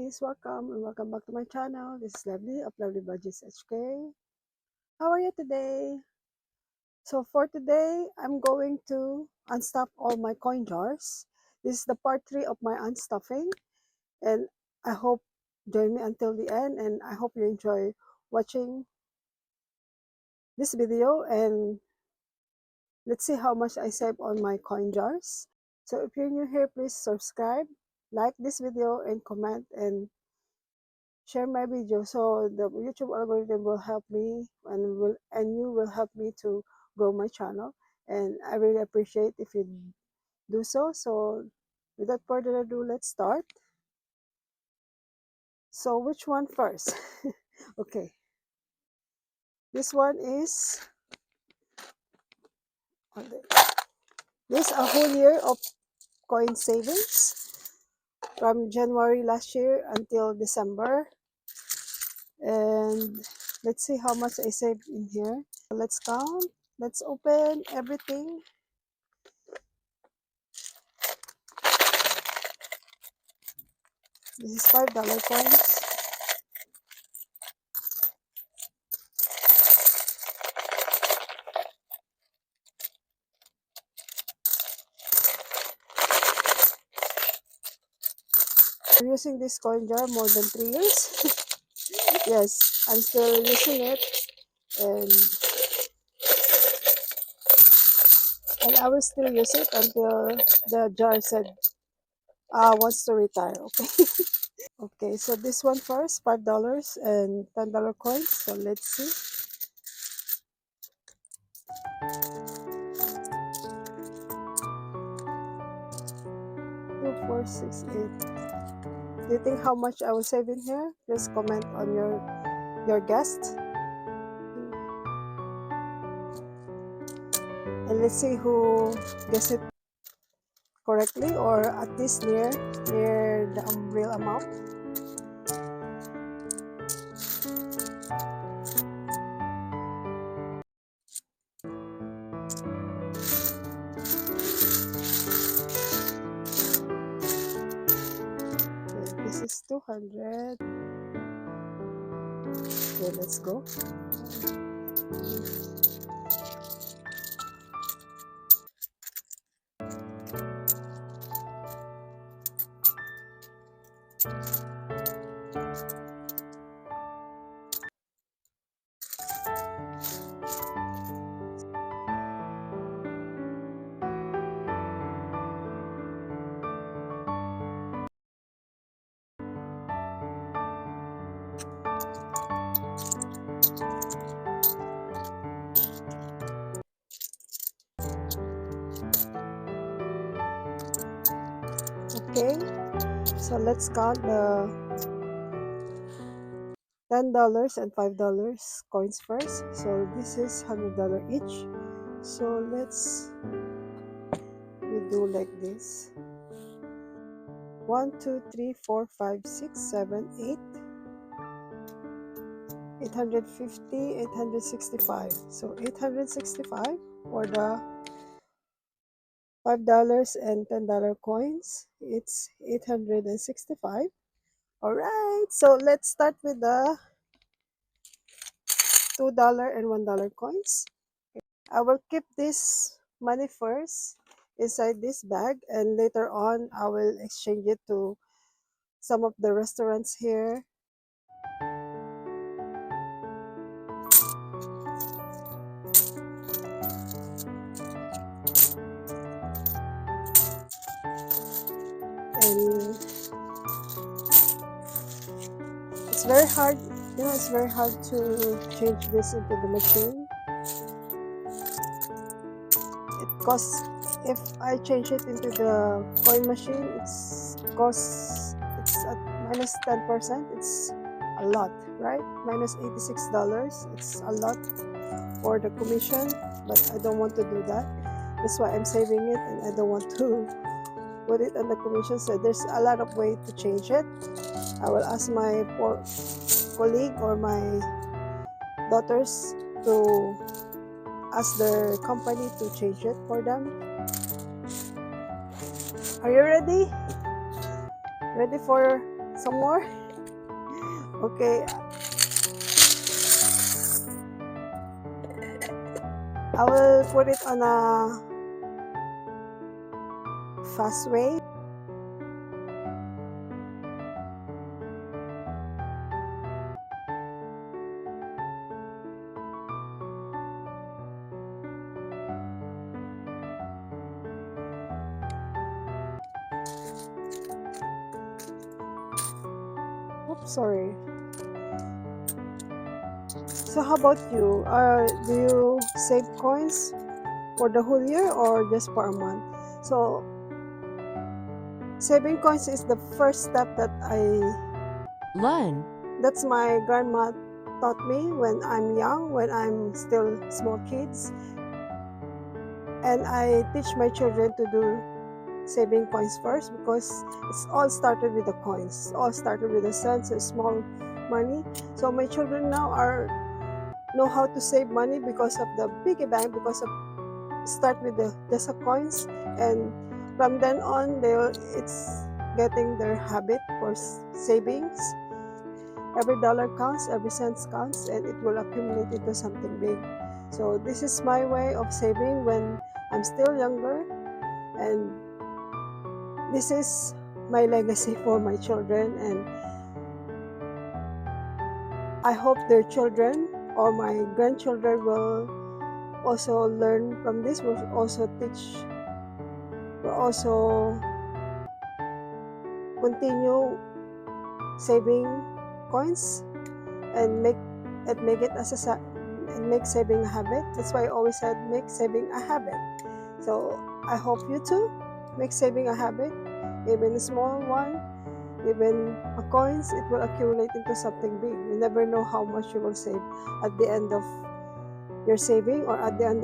Lovelies, welcome and welcome back to my channel. This is Lovely of Lovely Budgets HK. How are you today? So for today, I'm going to unstuff all my coin jars. This is the part 3 of my unstuffing, and I hope join me until the end, and I hope you enjoy watching this video, and let's see how much I save on my coin jars. So if you're new here, please subscribe, like this video, and comment and share my video, so the YouTube algorithm will help me and you will help me to grow my channel, and I really appreciate if you do so. So without further ado, let's start. So which one first? Okay, this one is this a whole year of coin savings from January last year until December, and let's see how much I saved in here. Let's count. Let's open everything. This is $5 coins. I'm using this coin jar more than 3 years. Yes, I'm still using it, and I will still use it until the jar said wants to retire. Okay. Okay, so this one first, $5 and $10 coins. So let's see. 2468. Do you think how much I will save in here? Please comment on your guess. And let's see who guessed it correctly, or at least near the real amount. Okay, this is 200. Okay, let's go. Okay, so let's count the $10 and $5 coins first. So this is $100 each. So we do like this. 1, 2, 3, 4, 5, 6, 7, 8, 850, 865. So 865 for the $5 and $10 coins. It's 865. All right, so let's start with the $2 and $1 coins. I will keep this money first inside this bag, and later on I will exchange it to some of the restaurants here. And it's very hard, it's very hard to change this into the machine. It costs, if I change it into the coin machine, it's at minus 10%. It's a lot, right? Minus $86. It's a lot for the commission, but I don't want to do that. That's why I'm saving it, and I don't want to put it on the commission. So there's a lot of ways to change it. I will ask my colleague or my daughters to ask their company to change it for them. Are you ready? Ready for Some more? Okay, I will put it on a fast way. Oops, sorry. So how about you? Do you save coins for the whole year or just for a month? So saving coins is the first step that learn, that's my grandma taught me when I'm young, when I'm still small kids. And I teach my children to do saving coins first because it's all started with the coins. It all started with the cents and small money. So my children now are know how to save money because of the piggy bank, because of start with the just a coins, and from then on it's getting their habit for savings. Every dollar counts, every cent counts, and it will accumulate into something big. So this is my way of saving when I'm still younger, and this is my legacy for my children, and I hope their children or my grandchildren will also learn from this, will also teach, will also continue saving coins and make it as and make saving a habit. That's why I always said make saving a habit. So I hope you too make saving a habit, even a small one, even a coins. It will accumulate into something big. You never know how much you will save at the end of your saving, or at the end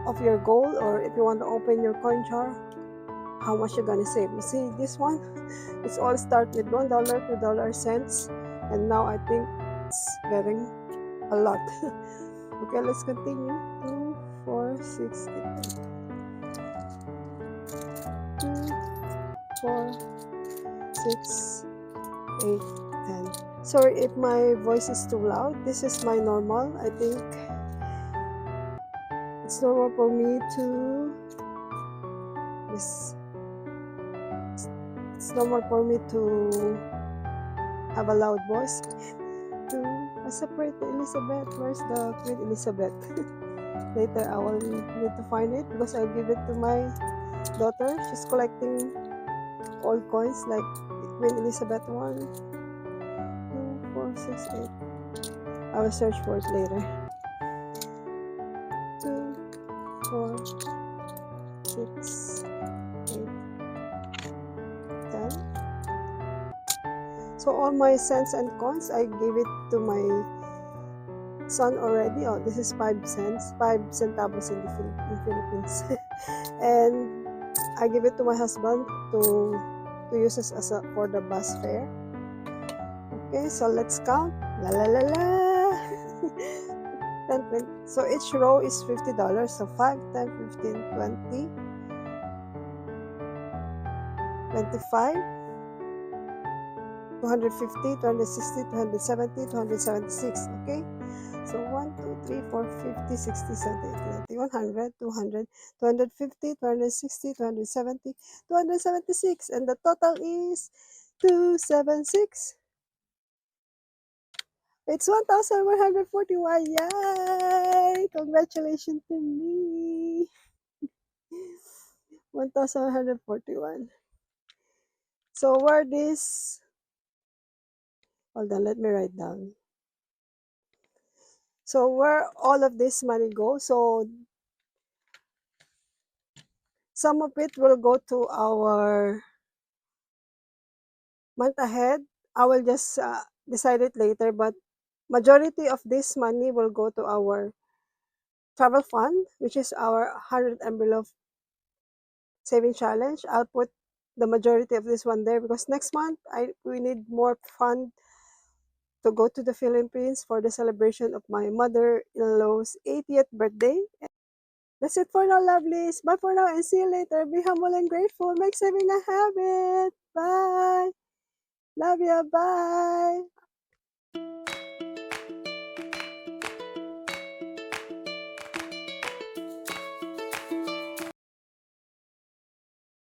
of your goal, or if you want to open your coin jar, how much you're gonna save. You see this one, it's all start with $1, $2 cents, and now I think it's getting a lot. Okay, let's continue. 2, 4, 6, 8, 2, 4, 6, 8, 10. Sorry if my voice is too loud. This is my normal. I think it's normal for me to this. It's normal for me to have a loud voice. To separate the Elizabeth. Where's the Queen Elizabeth? Later I will need to find it because I'll give it to my daughter. She's collecting old coins like Queen Elizabeth 1, 2, 4, 6, 8. I will search for it later. 2, 4, 6, 8, 10. So all my cents and coins, I gave it to my son already. Oh, this is 5 cents, 5 centavos in the Philippines. And I give it to my husband to use as a for the bus fare. Okay, so let's count. La la la la. 10, 20. So each row is $50. So 5, 10, 15, 20, 25, 250, 260, 270, 276. Okay. So 1, 2, 3, 4, 50, 60, 70, 80, 100, 200, 250, 260, 270, 276. And the total is 276. It's 1,141. Yay! Congratulations to me. 1,141. So where this, hold on, let me write down. So where all of this money goes, so some of it will go to our month ahead. I will just decide it later, but majority of this money will go to our travel fund, which is our 100 envelope saving challenge. I'll put the majority of this one there because next month we need more fund to go to the Philippines for the celebration of my mother-in-law's 80th birthday. That's it for now, lovelies. Bye for now and see you later. Be humble and grateful. Make saving a habit. Bye. Love you. Bye.